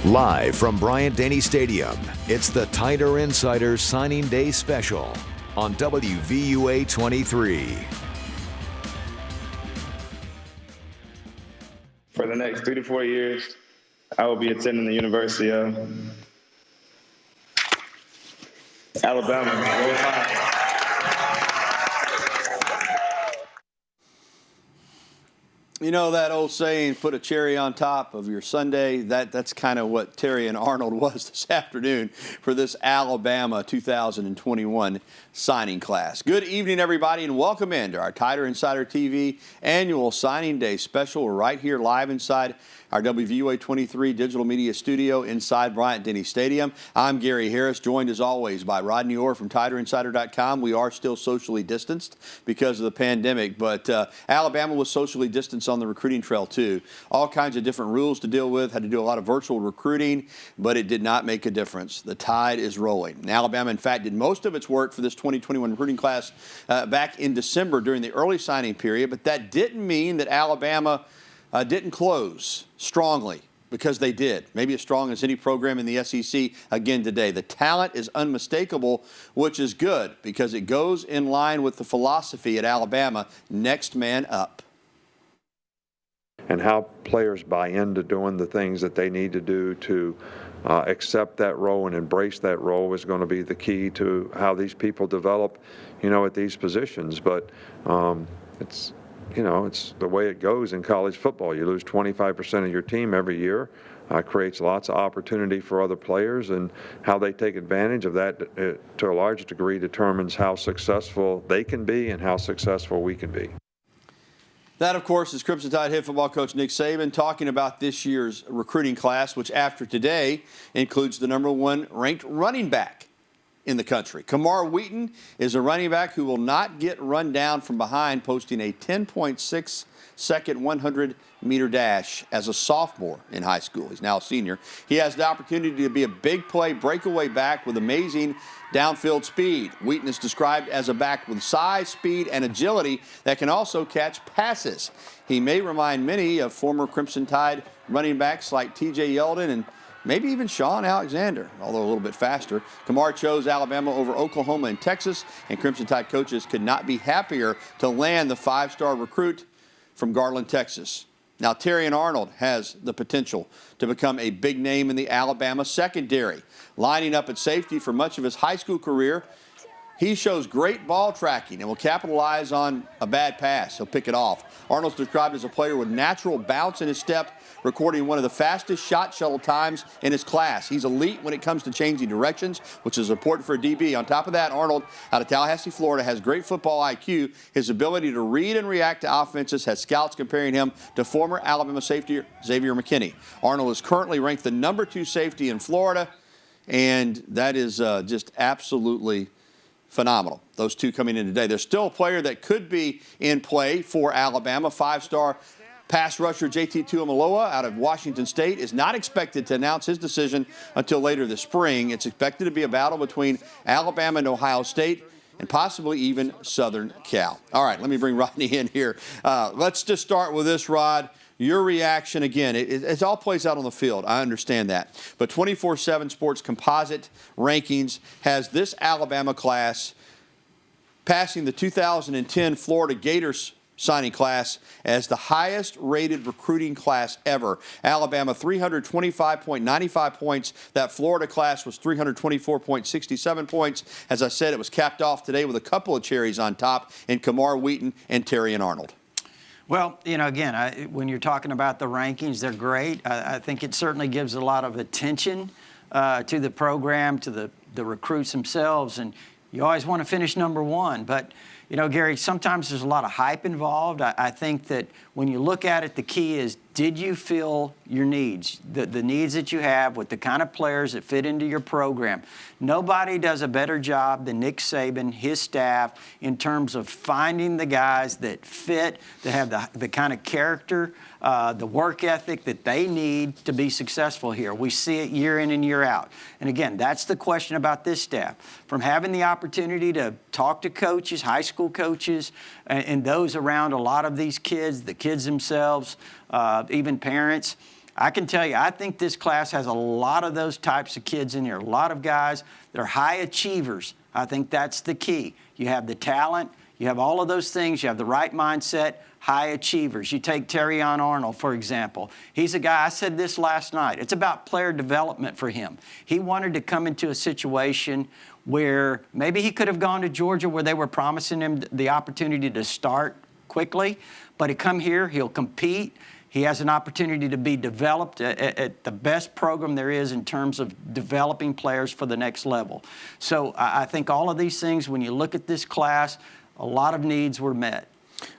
Live from Bryant-Denny Stadium, it's the Tider Insider Signing Day Special on WVUA 23. For the next 3 to 4 years, I will be attending the University of Alabama. Roll Tide. You know that old saying, put a cherry on top of your sundae? That's kind of what Terry and Arnold was this afternoon for this Alabama 2021 signing class. Good evening, everybody, and welcome into our Tider Insider TV annual signing day special. We're right here live inside our WVUA 23 digital media studio inside Bryant-Denny Stadium. I'm Gary Harris, joined as always by Rodney Orr from TiderInsider.com. We are still socially distanced because of the pandemic, but Alabama was socially distanced on the recruiting trail too. All kinds of different rules to deal with, had to do a lot of virtual recruiting, but it did not make a difference. The tide is rolling. And Alabama, in fact, did most of its work for this 2021 recruiting class back in December during the early signing period, but that didn't mean that Alabama didn't close strongly, because they did. Maybe as strong as any program in the SEC again today. The talent is unmistakable, which is good because it goes in line with the philosophy at Alabama, next man up. And how players buy into doing the things that they need to do to accept that role and embrace that role is going to be the key to how these people develop, at these positions. But it's the way it goes in college football. You lose 25% of your team every year. Creates lots of opportunity for other players, and how they take advantage of that to a large degree determines how successful they can be and how successful we can be. That, of course, is Crimson Tide head football coach Nick Saban talking about this year's recruiting class, which after today includes the #1 ranked running back in the country. Kamar Wheaton is a running back who will not get run down from behind, posting a 10.6 second 100-meter dash as a sophomore in high school. He's now a senior. He has the opportunity to be a big play breakaway back with amazing downfield speed. Wheaton is described as a back with size, speed, and agility that can also catch passes. He may remind many of former Crimson Tide running backs like T.J. Yeldon and maybe even Sean Alexander, although a little bit faster. Kamar chose Alabama over Oklahoma and Texas, and Crimson Tide coaches could not be happier to land the 5-star recruit from Garland, Texas. Now, Terry and Arnold has the potential to become a big name in the Alabama secondary. Lining up at safety for much of his high school career, he shows great ball tracking and will capitalize on a bad pass. He'll pick it off. Arnold's described as a player with natural bounce in his step, recording one of the fastest shot shuttle times in his class. He's elite when it comes to changing directions, which is important for a DB. On top of that, Arnold, out of Tallahassee, Florida, has great football IQ. His ability to read and react to offenses has scouts comparing him to former Alabama safety Xavier McKinney. Arnold is currently ranked the #2 safety in Florida, and that is just absolutely phenomenal. Those two coming in today. There's still a player that could be in play for Alabama. 5-star pass rusher JT Tuimoloau out of Washington State is not expected to announce his decision until later this spring. It's expected to be a battle between Alabama and Ohio State, and possibly even Southern Cal. All right, let me bring Rodney in here. Let's just start with this, Rod. Your reaction, again, it all plays out on the field. I understand that. But 24/7 Sports Composite Rankings has this Alabama class passing the 2010 Florida Gators signing class as the highest rated recruiting class ever. Alabama 325.95 points. That Florida class was 324.67 points. As I said, it was capped off today with a couple of cherries on top in Kamar Wheaton and Terry and Arnold. Well, again, when you're talking about the rankings, they're great. I think it certainly gives a lot of attention to the program, to the recruits themselves, and you always want to finish #1. But, Gary, sometimes there's a lot of hype involved. I think that when you look at it, the key is, did you fill your needs, the needs that you have with the kind of players that fit into your program? Nobody does a better job than Nick Saban, his staff, in terms of finding the guys that fit, that have the kind of character, the work ethic that they need to be successful here. We see it year in and year out. And again, that's the question about this staff. From having the opportunity to talk to coaches, high school coaches, and those around a lot of these kids, the kids themselves, even parents, I can tell you, I think this class has a lot of those types of kids in here, a lot of guys that are high achievers. I think that's the key. You have the talent, you have all of those things, you have the right mindset, high achievers. You take Terrion Arnold, for example. He's a guy, I said this last night, it's about player development for him. He wanted to come into a situation where maybe he could have gone to Georgia where they were promising him the opportunity to start quickly, but he come here, he'll compete. He has an opportunity to be developed at the best program there is in terms of developing players for the next level. So I think all of these things, when you look at this class, a lot of needs were met.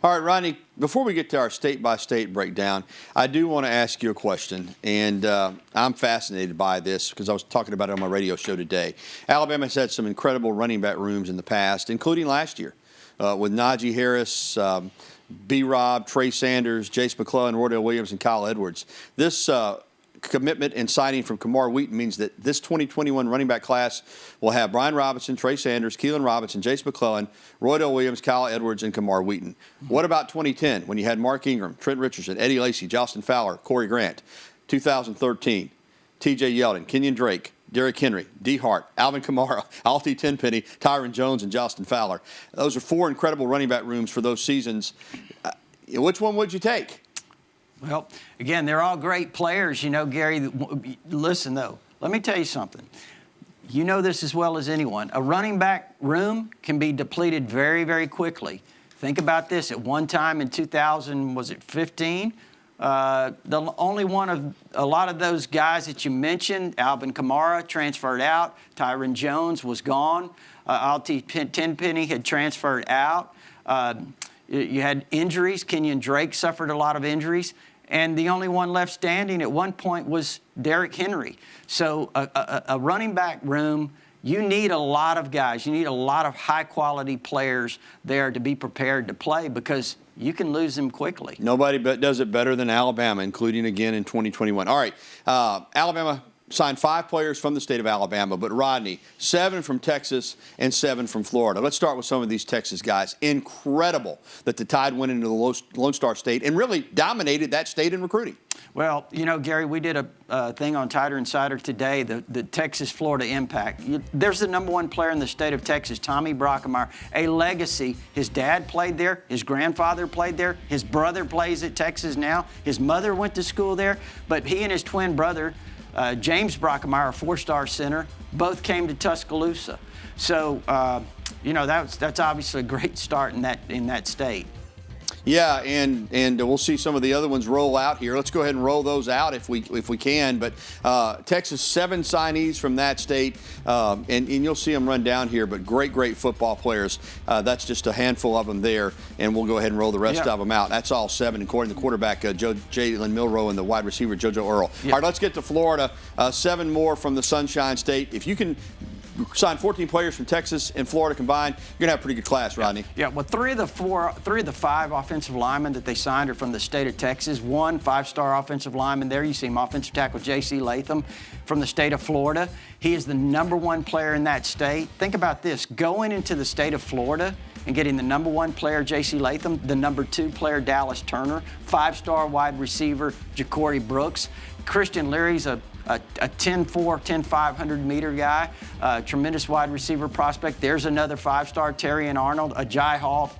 All right, Rodney, before we get to our state-by-state breakdown, I do want to ask you a question, and I'm fascinated by this because I was talking about it on my radio show today. Alabama's had some incredible running back rooms in the past, including last year with Najee Harris, B-Rob, Trey Sanders, Jace McClellan, Roydell Williams, and Kyle Edwards. This commitment and signing from Kamar Wheaton means that this 2021 running back class will have Brian Robinson, Trey Sanders, Keelan Robinson, Jace McClellan, Roydell Williams, Kyle Edwards, and Kamar Wheaton. What about 2010 when you had Mark Ingram, Trent Richardson, Eddie Lacy, Justin Fowler, Corey Grant? 2013, T.J. Yeldon, Kenyon Drake, Derrick Henry, D. Hart, Alvin Kamara, Alti Tenpenny, Tyron Jones, and Justin Fowler. Those are 4 incredible running back rooms for those seasons. Which one would you take? Well, again, they're all great players. You know, Gary, listen, though, let me tell you something. You know this as well as anyone. A running back room can be depleted very, very quickly. Think about this. At one time in 2015, the only one of a lot of those guys that you mentioned, Alvin Kamara transferred out, Tyron Jones was gone, Alti Tenpenny had transferred out. You had injuries. Kenyon Drake suffered a lot of injuries. And the only one left standing at one point was Derrick Henry. So a running back room, you need a lot of guys. You need a lot of high-quality players there to be prepared to play because you can lose them quickly. Nobody does it better than Alabama, including again in 2021. All right, Alabama signed 5 players from the state of Alabama, but Rodney, 7 from Texas and 7 from Florida. Let's start with some of these Texas guys. Incredible that the Tide went into the Lone Star State and really dominated that state in recruiting. Well, you know, Gary, we did a thing on Tider Insider today, the Texas-Florida impact. There's the #1 player in the state of Texas, Tommy Brockemeyer, a legacy. His dad played there. His grandfather played there. His brother plays at Texas now. His mother went to school there. But he and his twin brother, James Brockemeyer, a 4-star center, both came to Tuscaloosa. So, you know, that's obviously a great start in that state. Yeah, and we'll see some of the other ones roll out here. Let's go ahead and roll those out if we can. But Texas, 7 signees from that state, and you'll see them run down here. But great football players. That's just a handful of them there, and we'll go ahead and roll the rest of them out. That's all 7, according to the quarterback Jalen Milroe and the wide receiver JoJo Earl. All right, let's get to Florida. 7 more from the Sunshine State. If you can sign 14 players from Texas and Florida combined, you're going to have a pretty good class, Rodney. Yeah, well, 3 of the 5 offensive linemen that they signed are from the state of Texas. 1 5-star offensive lineman there. You see him, offensive tackle J.C. Latham from the state of Florida. He is the #1 player in that state. Think about this. Going into the state of Florida and getting the #1 player, J.C. Latham, the #2 player, Dallas Turner, 5-star wide receiver, Ja'Cory Brooks. Christian Leary's a 10-4, 10-5, 100-meter guy, tremendous wide receiver prospect. There's another 5-star, Terrion Arnold, Ajay Hall,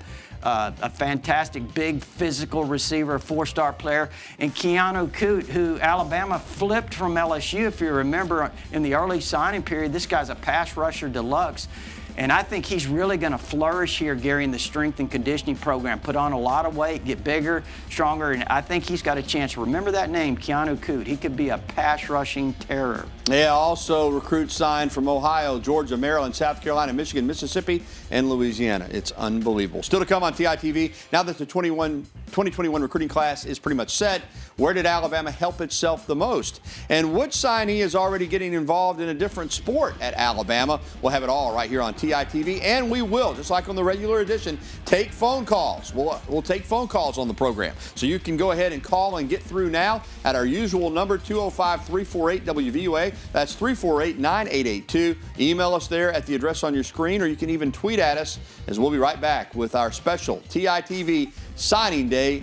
a fantastic big physical receiver, 4-star player, and Keanu Coote, who Alabama flipped from LSU, if you remember, in the early signing period. This guy's a pass rusher deluxe. And I think he's really going to flourish here, Gary, in the strength and conditioning program. Put on a lot of weight, get bigger, stronger, and I think he's got a chance. Remember that name, Keanu Coote. He could be a pass-rushing terror. Yeah, also recruits signed from Ohio, Georgia, Maryland, South Carolina, Michigan, Mississippi, and Louisiana. It's unbelievable. Still to come on TITV. Now that the 2021 recruiting class is pretty much set, where did Alabama help itself the most? And which signee is already getting involved in a different sport at Alabama? We'll have it all right here on TITV, and we will, just like on the regular edition, take phone calls. We'll take phone calls on the program. So you can go ahead and call and get through now at our usual number, 205-348-WVUA. That's 348-9882. Email us there at the address on your screen, or you can even tweet at us, as we'll be right back with our special TITV Signing Day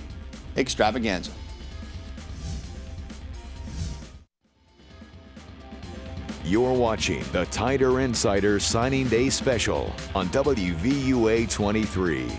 extravaganza. You're watching the Tider Insider Signing Day Special on WVUA 23.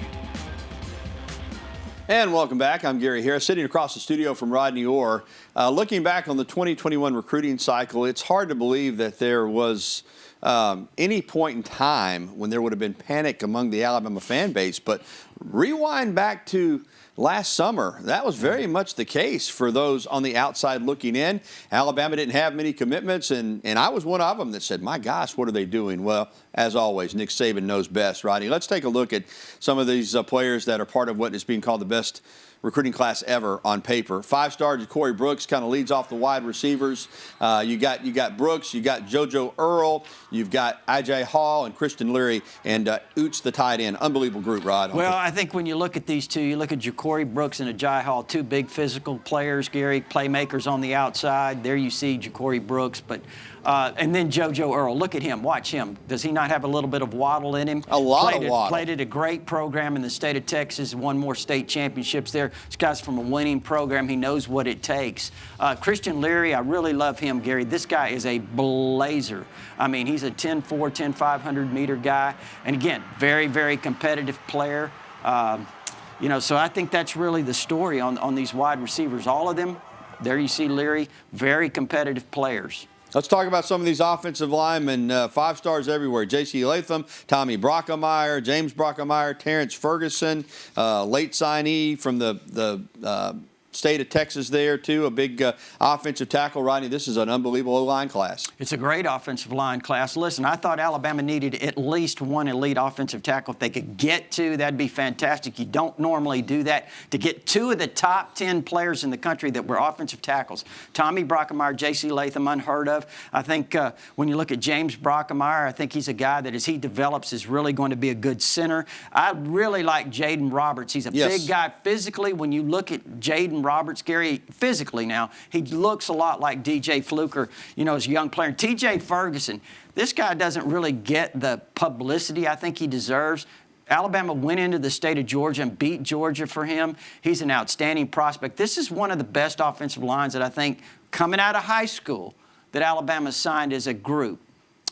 And welcome back. I'm Gary Harris, sitting across the studio from Rodney Orr. Looking back on the 2021 recruiting cycle, it's hard to believe that there was any point in time when there would have been panic among the Alabama fan base. But rewind back to last summer, that was very much the case for those on the outside looking in. Alabama didn't have many commitments, and I was one of them that said, my gosh, what are they doing? Well, as always, Nick Saban knows best, Rodney. Let's take a look at some of these players that are part of what is being called the best recruiting class ever on paper. Five-star Ja'Cory Brooks kind of leads off the wide receivers. You got Brooks, you got JoJo Earl, you've got I.J. Hall and Christian Leary, and Oots the tight end. Unbelievable group, Rod. Well, I think when you look at these two, you look at Ja'Cory Brooks and Ajay Hall, two big physical players, Gary, playmakers on the outside. There you see Ja'Cory Brooks, but and then JoJo Earl. Look at him. Watch him. Does he not have a little bit of waddle in him? A lot of waddle. Played at a great program in the state of Texas, won more state championships there. This guy's from a winning program. He knows what it takes. Christian Leary, I really love him, Gary. This guy is a blazer. I mean, he's a 10-4, 10-500-meter guy. And again, very, very competitive player. You know, so I think that's really the story on these wide receivers. All of them, there you see Leary, very competitive players. Let's talk about some of these offensive linemen, five stars everywhere. J.C. Latham, Tommy Brockemeyer, James Brockemeyer, Terrence Ferguson, late signee from the state of Texas there, too, a big offensive tackle. Rodney, this is an unbelievable O-line class. It's a great offensive line class. Listen, I thought Alabama needed at least one elite offensive tackle. If they could get two, that'd be fantastic. You don't normally do that. To get two of the top 10 players in the country that were offensive tackles, Tommy Brockemeyer, J.C. Latham, unheard of. I think when you look at James Brockemeyer, I think he's a guy that as he develops is really going to be a good center. I really like Jaden Roberts. He's a big guy physically. When you look at Jaden Roberts, Gary, physically now, he looks a lot like DJ Fluker, you know, as a young player. TJ Ferguson, this guy doesn't really get the publicity I think he deserves. Alabama went into the state of Georgia and beat Georgia for him. He's an outstanding prospect. This is one of the best offensive lines that I think coming out of high school that Alabama signed as a group.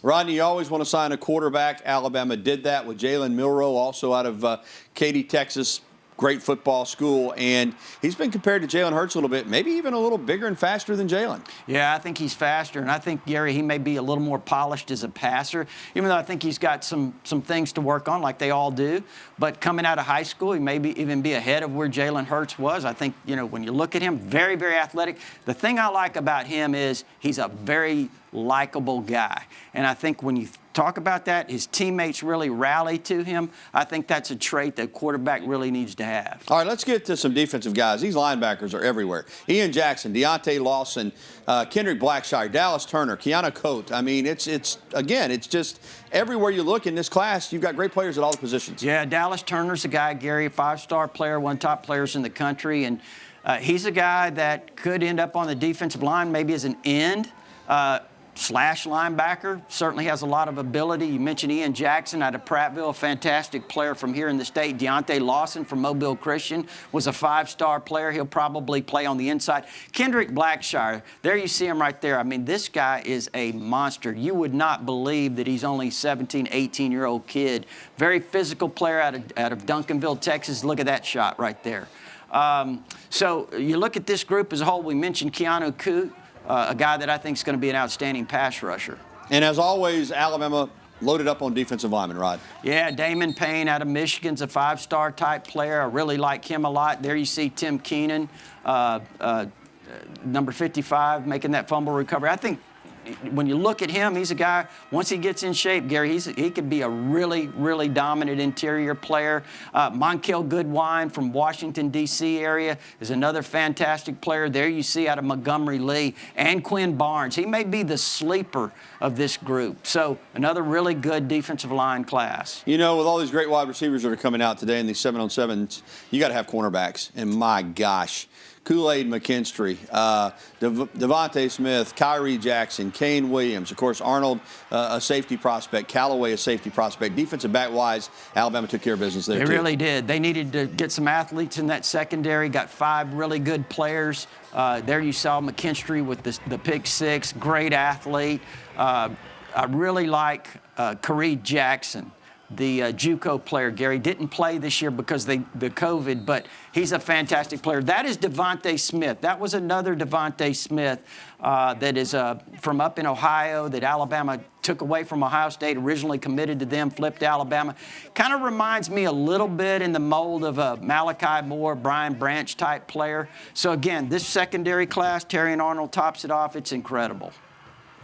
Rodney, you always want to sign a quarterback. Alabama did that with Jalen Milroe, also out of Katy, Texas. Great football school, and he's been compared to Jalen Hurts a little bit, maybe even a little bigger and faster than Jalen. Yeah, I think he's faster, and I think, Gary, he may be a little more polished as a passer, even though I think he's got some things to work on, like they all do. But coming out of high school, he may even be ahead of where Jalen Hurts was. I think, you know, when you look at him, very, very athletic. The thing I like about him is he's a very likable guy, and I think when you talk about that, his teammates really rally to him. I think that's a trait that a quarterback really needs to have. All right, let's get to some defensive guys. These linebackers are everywhere. Ian Jackson, Deontay Lawson, Kendrick Blackshire, Dallas Turner, Keanu Coate. I mean, it's just everywhere you look in this class, you've got great players at all the positions. Yeah, Dallas Turner's a guy, Gary, a five-star player, one of the top players in the country, and he's a guy that could end up on the defensive line maybe as an end. Slash linebacker, certainly has a lot of ability. You mentioned Ian Jackson out of Prattville, a fantastic player from here in the state. Deontay Lawson from Mobile Christian was a five-star player. He'll probably play on the inside. Kendrick Blackshire, there you see him right there. I mean, this guy is a monster. You would not believe that he's only a 17, 18-year-old kid. Very physical player out of Duncanville, Texas. Look at that shot right there. So you look at this group as a whole. We mentioned Keanu Coate. A guy that I think is going to be an outstanding pass rusher. And as always, Alabama loaded up on defensive linemen, Rod. Yeah, Damon Payne out of Michigan's a five-star type player. I really like him a lot. There you see Tim Keenan, number 55, making that fumble recovery. I think when you look at him, he's a guy, once he gets in shape, Gary, he could be a really, really dominant interior player. Monkel Goodwine from Washington, D.C. area is another fantastic player. There you see out of Montgomery Lee. And Quinn Barnes. He may be the sleeper of this group. So another really good defensive line class. You know, with all these great wide receivers that are coming out today in these 7-on-7s, you got to have cornerbacks. And my gosh, Kool-Aid McKinstry, Devontae Smith, Kyrie Jackson, Kane Williams. Of course, Arnold, a safety prospect. Callaway, a safety prospect. Defensive back-wise, Alabama took care of business there, They too. really did. They needed to get some athletes in that secondary, got 5 really good players. There you saw McKinstry with the pick 6, great athlete. I really like Kyrie Jackson, the JUCO player. Gary didn't play this year because the COVID, but he's a fantastic player. That is Devontae Smith. That was another Devontae Smith that is from up in Ohio that Alabama took away from Ohio State, originally committed to them, flipped to Alabama. Kind of reminds me a little bit in the mold of a Malachi Moore, Brian Branch type player. So again, this secondary class, Terry and Arnold tops it off. It's incredible.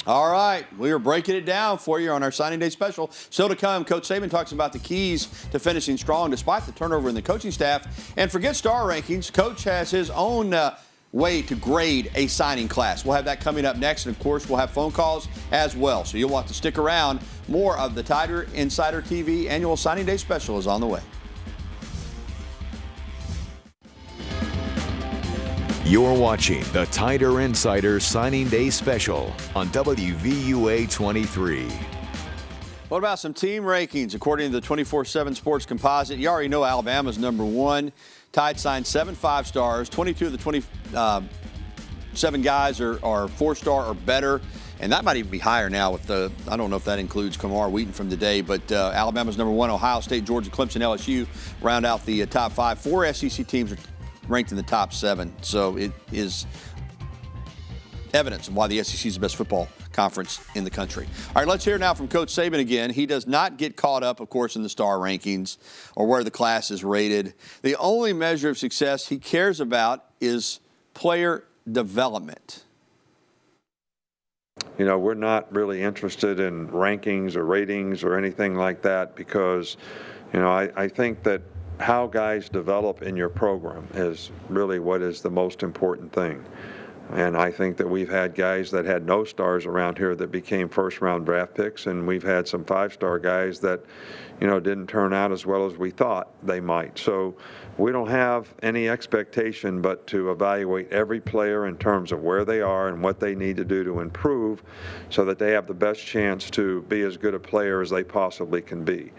All right, we are breaking it down for you on our signing day special. Still to come, Coach Saban talks about the keys to finishing strong despite the turnover in the coaching staff. And forget star rankings, Coach has his own way to grade a signing class. We'll have that coming up next, and of course, we'll have phone calls as well. So you'll want to stick around. More of the Tiger Insider TV annual signing day special is on the way. You're watching the Tiger Insider Signing Day Special on WVUA 23. What about some team rankings? According to the 24/7 Sports Composite, you already know Alabama's number 1. Tide signed 7 5-stars. 22 of the 27 guys are 4-star or better. And that might even be higher now with I don't know if that includes Kamar Wheaton from today, but Alabama's number 1. Ohio State, Georgia, Clemson, LSU round out the top 5. 4 SEC teams are ranked in the top 7. So it is evidence of why the SEC is the best football conference in the country. All right, let's hear now from Coach Saban again. He does not get caught up, of course, in the star rankings or where the class is rated. The only measure of success he cares about is player development. You know, we're not really interested in rankings or ratings or anything like that because, you know, I think that how guys develop in your program is really what is the most important thing. And I think that we've had guys that had no stars around here that became first-round draft picks, and we've had some 5-star guys that, you know, didn't turn out as well as we thought they might. So we don't have any expectation but to evaluate every player in terms of where they are and what they need to do to improve so that they have the best chance to be as good a player as they possibly can be.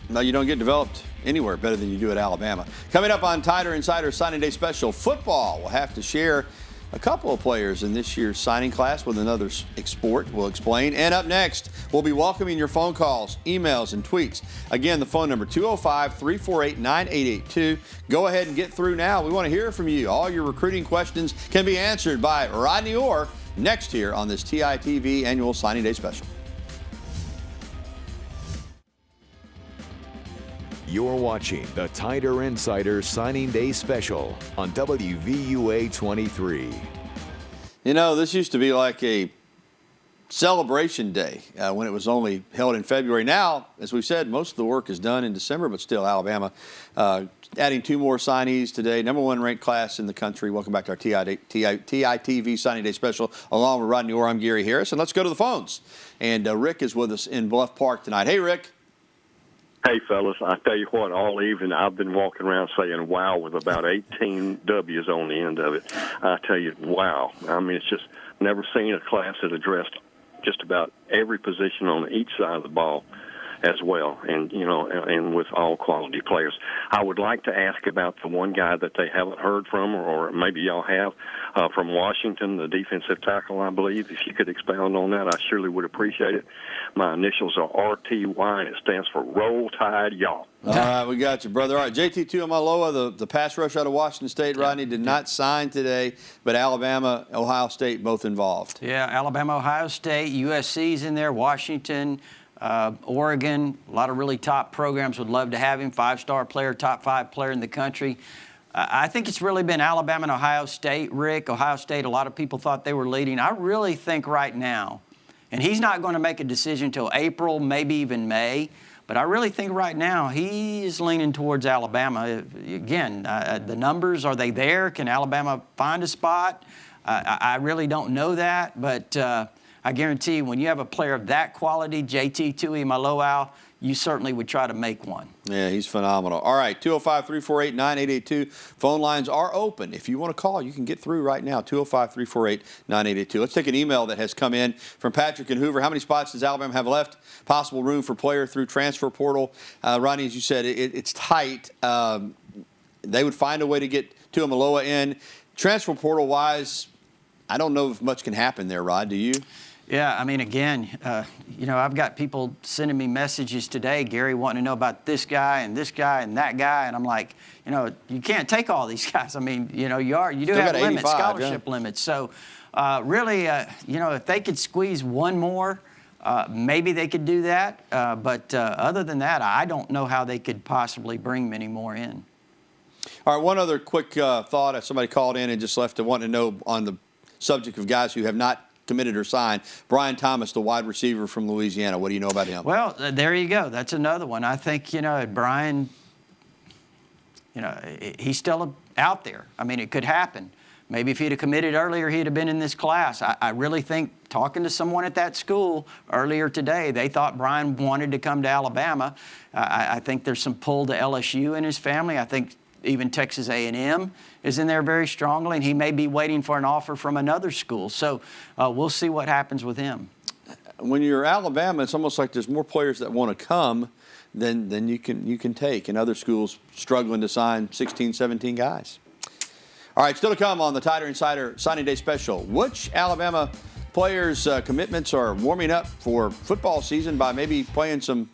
No, you don't get developed anywhere better than you do at Alabama. Coming up on Tiger Insider Signing Day Special, football will have to share a couple of players in this year's signing class with another sport. We'll explain. And up next, we'll be welcoming your phone calls, emails, and tweets. Again, the phone number 205-348-9882. Go ahead and get through now. We want to hear from you. All your recruiting questions can be answered by Rodney Orr next here on this TITV Annual Signing Day Special. You're watching the Tiger Insider Signing Day Special on WVUA 23. You know, this used to be like a celebration day when it was only held in February. Now, as we said, most of the work is done in December, but still Alabama adding 2 more signees today. Number 1 ranked class in the country. Welcome back to our TITV Signing Day Special. Along with Rodney Orr, I'm Gary Harris. And let's go to the phones. And Rick is with us in Bluff Park tonight. Hey, Rick. Hey, fellas, I tell you what, all evening I've been walking around saying wow with about 18 W's on the end of it. I tell you, wow. I mean, it's just never seen a class that addressed just about every position on each side of the ball as well, and, you know, and with all quality players. I would like to ask about the one guy that they haven't heard from, or maybe y'all have, from Washington, the defensive tackle, I believe. If you could expound on that, I surely would appreciate it. My initials are RTY, and it stands for Roll Tide Y'all. All right, we got you, brother. All right, JT Tuimoloau, the pass rush out of Washington State, Rodney, did not sign today, but Alabama, Ohio State both involved. Yeah, Alabama, Ohio State, USC's in there, Washington, Oregon, a lot of really top programs would love to have him. 5-star player, top 5 player in the country. I think it's really been Alabama and Ohio State, Rick. Ohio State, a lot of people thought they were leading. I really think right now, and he's not going to make a decision until April, maybe even May, but I really think right now he is leaning towards Alabama. Again, the numbers, are they there? Can Alabama find a spot? I really don't know that, but I guarantee you, when you have a player of that quality, JT Tuimoloau, you certainly would try to make one. Yeah, he's phenomenal. All right, 205-348-9882. Phone lines are open. If you want to call, you can get through right now, 205-348-9882. Let's take an email that has come in from Patrick in Hoover. How many spots does Alabama have left? Possible room for player through transfer portal. Ronnie, as you said, it's tight. They would find a way to get Tuimoloau in. Transfer portal-wise, I don't know if much can happen there, Rod. Do you? Yeah, I mean, again, I've got people sending me messages today, Gary, wanting to know about this guy and that guy, and I'm like, you can't take all these guys. I mean, you do have limits, scholarship limits. So, really, if they could squeeze one more, maybe they could do that. But other than that, I don't know how they could possibly bring many more in. All right, one other quick thought. Somebody called in and just left to want to know on the subject of guys who have not committed or signed. Brian Thomas, the wide receiver from Louisiana. What do you know about him? Well, there you go. That's another one. I think, Brian, he's still out there. I mean, it could happen. Maybe if he'd have committed earlier, he'd have been in this class. I really think, talking to someone at that school earlier today, they thought Brian wanted to come to Alabama. I think there's some pull to LSU in his family. I think even Texas A&M is in there very strongly, and he may be waiting for an offer from another school. So we'll see what happens with him. When you're Alabama, it's almost like there's more players that want to come than you can take, and other schools struggling to sign 16, 17 guys. All right, still to come on the Tider Insider Signing Day Special. Which Alabama players' commitments are warming up for football season by maybe playing some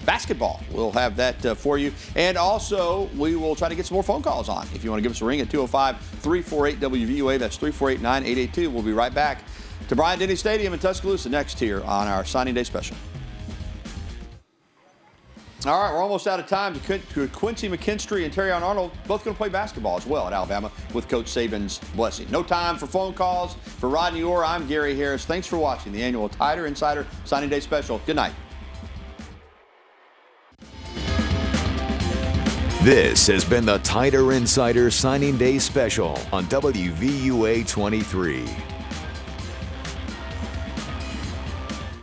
basketball? We'll have that for you. And also, we will try to get some more phone calls on. If you want to give us a ring at 205-348-WVUA, that's 348-9882. We'll be right back to Bryant-Denny Stadium in Tuscaloosa next here on our Signing Day Special. All right, we're almost out of time. Quincy McKinstry and Terrion Arnold both going to play basketball as well at Alabama with Coach Saban's blessing. No time for phone calls. For Rodney Orr, I'm Gary Harris. Thanks for watching the annual Tider Insider Signing Day Special. Good night. This has been the Tider Insider Signing Day Special on WVUA 23.